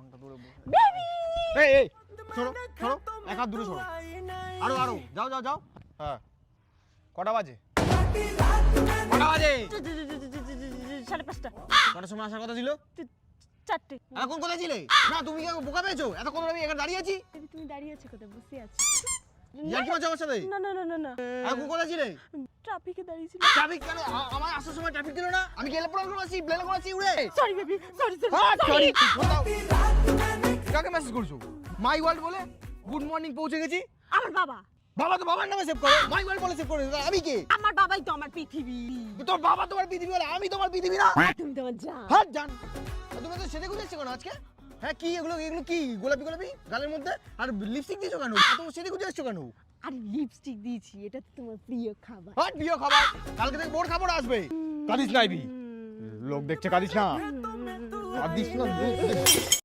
ঘন্টা দূরে বসে। বেবি এই এই সরো সরো, এক হাত দূরে সরো। আরো আরো যাও যাও যাও। হ্যাঁ কটা বাজে? কটা বাজে? 5:30 কটার সময় আসার কথা ছিল? 4টে। এখন কোথায় ছিলে? না তুমি কি বোকা পেয়েছো? এতক্ষণ আমি এখানে দাঁড়িয়ে আছি। বেবি তুমি দাঁড়িয়ে আছো কোথায়? বসে আছি। ইয়ার কি মাঝে আমার সাথে? না না না না না এখন কোথায় ছিলে? ট্রাফিকে দাঁড়িয়েছিল। ট্রাফিক কেন? আমার আসার সময় ট্রাফিক ছিল না? আমি গেলে প্রোগ্রাম করে আসি, প্লেনে করে আসি উড়ে। Sorry baby, sorry sorry. কাকে মেসেজ করছো? মাই ওয়ার্ল্ড বলে গুড মর্নিং পৌঁছে গেছি। আমার বাবা। বাবা তো বাবার নামে সেভ করো, মাই ওয়ার্ল্ড বলে সেভ করে। আমি কে? আমার বাবাই তো আমার পৃথিবী। তোর বাবা তোমার পৃথিবী বলে আমি তোমার পৃথিবী না। তুমি তো আমার জান। হ্যাঁ জান। তুমি তো সেজে গুজে এসছো কেন আজকে? হ্যাঁ কি এগুলো এগুলো কি গোলাপি গোলাপি গালের মধ্যে? আর লিপস্টিক দিয়েছো কেন? তো সেজে গুজে এসছো কেন? আরে লিপস্টিক দিয়েছি, এটা তো তোমার প্রিয় খাবার। হ্যাঁ প্রিয় খাবার। কালকে থেকে বোর খাবার আসবে। কাঁদিস না আইবি। লোক দেখছে কাঁদিস না। কাঁদিস না।